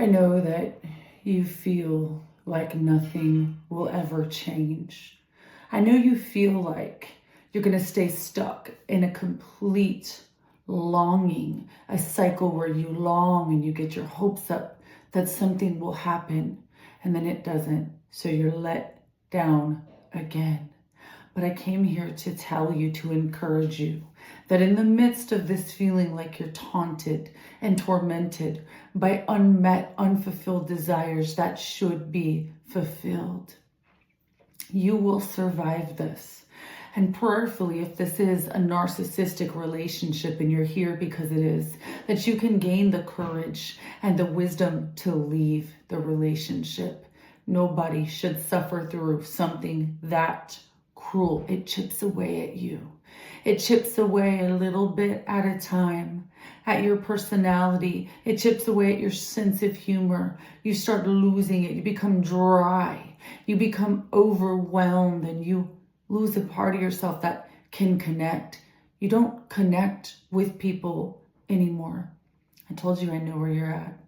I know that you feel like nothing will ever change. I know you feel like you're going to stay stuck in a complete longing, a cycle where you long and you get your hopes up that something will happen and then it doesn't. So you're let down again. But I came here to tell you, to encourage you, that in the midst of this feeling like you're taunted and tormented by unmet, unfulfilled desires that should be fulfilled, you will survive this. And prayerfully, if this is a narcissistic relationship and you're here because it is, that you can gain the courage and the wisdom to leave the relationship. Nobody should suffer through something that cruel. It chips away at you. It chips away a little bit at a time at your personality. It chips away at your sense of humor. You start losing it. You become dry. You become overwhelmed and you lose a part of yourself that can connect. You don't connect with people anymore. I told you I know where you're at.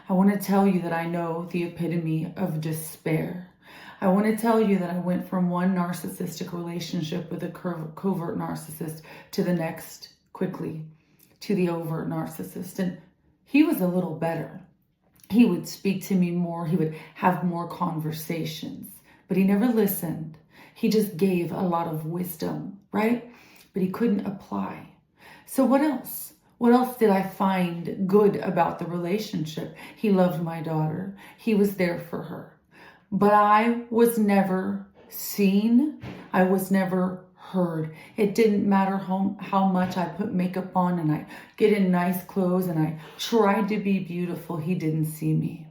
I want to tell you that I know the epitome of despair. I want to tell you that I went from one narcissistic relationship with a covert narcissist to the next quickly, to the overt narcissist. And he was a little better. He would speak to me more. He would have more conversations, but he never listened. He just gave a lot of wisdom, right? But he couldn't apply. So what else? What else did I find good about the relationship? He loved my daughter. He was there for her. But I was never seen. I was never heard. It didn't matter how much I put makeup on and I get in nice clothes and I tried to be beautiful. He didn't see me.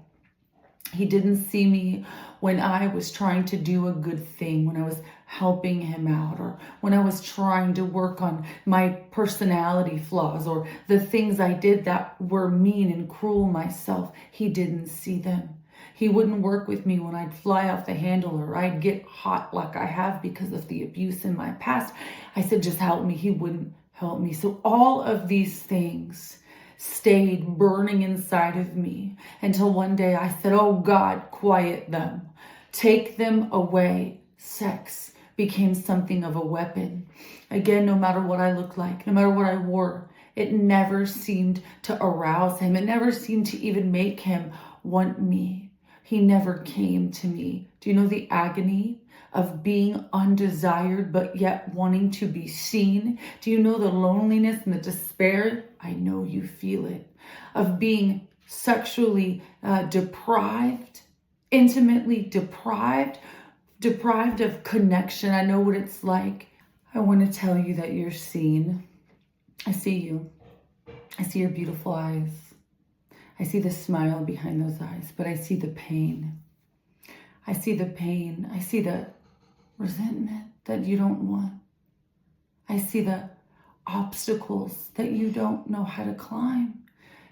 He didn't see me when I was trying to do a good thing, when I was helping him out, or when I was trying to work on my personality flaws or the things I did that were mean and cruel myself. He didn't see them. He wouldn't work with me when I'd fly off the handle or I'd get hot like I have because of the abuse in my past. I said, just help me. He wouldn't help me. So all of these things stayed burning inside of me until one day I said, oh God, quiet them. Take them away. Sex became something of a weapon. Again, no matter what I looked like, no matter what I wore, it never seemed to arouse him. It never seemed to even make him want me. He never came to me. Do you know the agony of being undesired but yet wanting to be seen? Do you know the loneliness and the despair? I know you feel it. Of being sexually deprived, intimately deprived of connection. I know what it's like. I want to tell you that you're seen. I see you. I see your beautiful eyes. I see the smile behind those eyes, but I see the pain. I see the pain. I see the resentment that you don't want. I see the obstacles that you don't know how to climb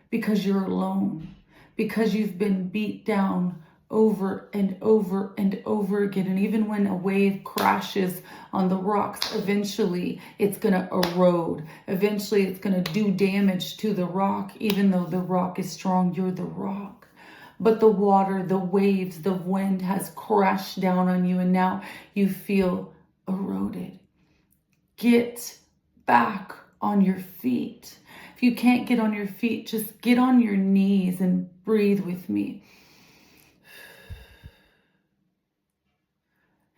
because you're alone, because you've been beat down over and over and over again. And even when a wave crashes on the rocks, eventually it's going to erode. Eventually it's going to do damage to the rock. Even though the rock is strong, you're the rock. But the water, the waves, the wind has crashed down on you and now you feel eroded. Get back on your feet. If you can't get on your feet, just get on your knees and breathe with me.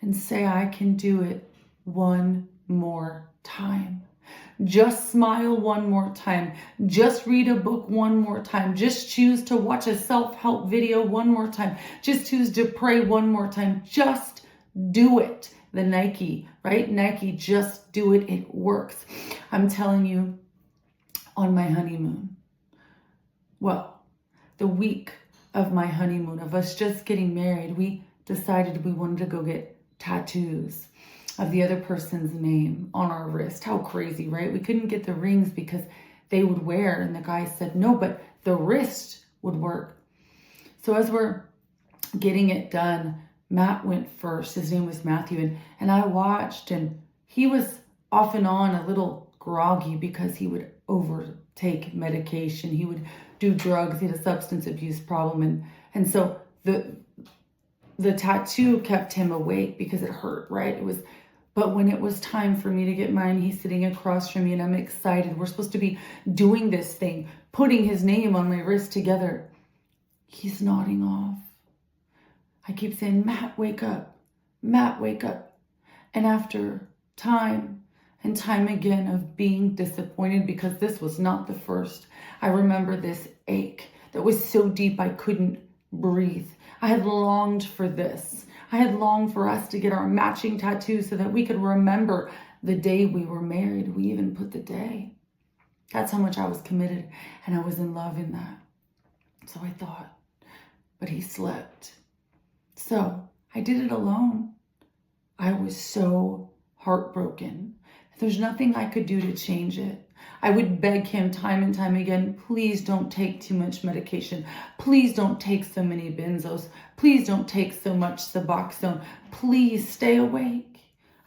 And say, I can do it one more time. Just smile one more time. Just read a book one more time. Just choose to watch a self-help video one more time. Just choose to pray one more time. Just do it. The Nike, right? Nike, just do it. It works. I'm telling you, on my honeymoon, well, the week of my honeymoon, of us just getting married, we decided we wanted to go get tattoos of the other person's name on our wrist. How crazy, right? We couldn't get the rings because they would wear, and the guy said no, but the wrist would work. So as we're getting it done, Matt went first. His name was Matthew, and I watched, and he was off and on a little groggy because he would overtake medication. He would do drugs. He had a substance abuse problem. And so the tattoo kept him awake because it hurt, right? But when it was time for me to get mine, he's sitting across from me and I'm excited. We're supposed to be doing this thing, putting his name on my wrist together. He's nodding off. I keep saying, Matt, wake up. Matt, wake up. And after time and time again of being disappointed, because this was not the first, I remember this ache that was so deep I couldn't breathe. I had longed for this. I had longed for us to get our matching tattoos so that we could remember the day we were married. We even put the day. That's how much I was committed and I was in love in that. So I thought, but he slept. So I did it alone. I was so heartbroken. There's nothing I could do to change it. I would beg him time and time again, please don't take too much medication. Please don't take so many benzos. Please don't take so much Suboxone. Please stay awake.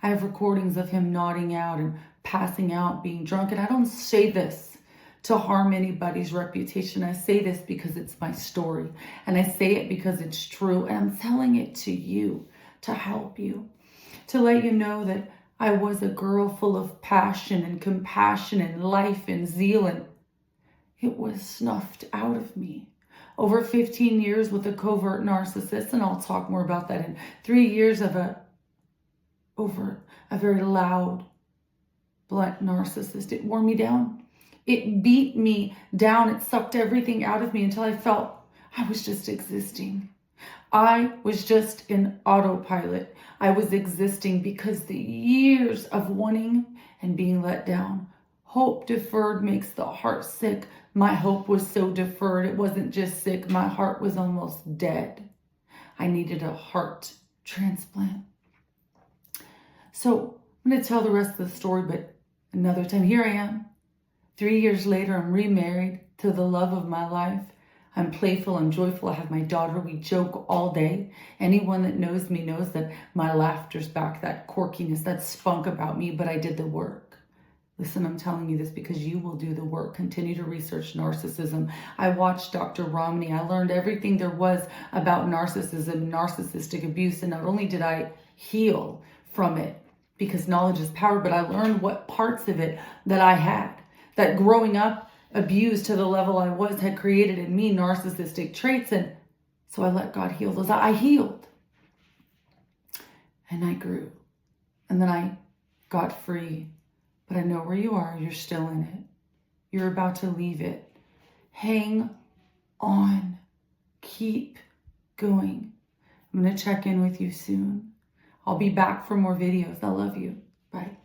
I have recordings of him nodding out and passing out, being drunk. And I don't say this to harm anybody's reputation. I say this because it's my story. And I say it because it's true. And I'm telling it to you to help you, to let you know that I was a girl full of passion and compassion and life and zeal, and it was snuffed out of me. Over 15 years with a covert narcissist, and I'll talk more about that in 3 years of a very loud, blunt narcissist. It wore me down. It beat me down. It sucked everything out of me until I felt I was just existing. I was just in autopilot. I was existing because the years of wanting and being let down. Hope deferred makes the heart sick. My hope was so deferred. It wasn't just sick. My heart was almost dead. I needed a heart transplant. So I'm going to tell the rest of the story, but another time. Here I am. 3 years later, I'm remarried to the love of my life. I'm playful, I'm joyful, I have my daughter, we joke all day. Anyone that knows me knows that my laughter's back, that quirkiness, that spunk about me, but I did the work. Listen, I'm telling you this because you will do the work. Continue to research narcissism. I watched Dr. Romney. I learned everything there was about narcissism, narcissistic abuse, and not only did I heal from it, because knowledge is power, but I learned what parts of it that I had, that growing up, abused to the level I was had created in me narcissistic traits. And so I let God heal those. I healed and I grew and then I got free. But I know where you are. You're still in it. You're about to leave it. Hang on. Keep going. I'm going to check in with you soon. I'll be back for more videos. I love you. Bye.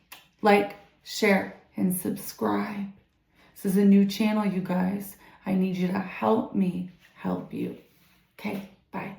Like, share, and subscribe. This is a new channel, you guys. I need you to help me help you. Okay, bye.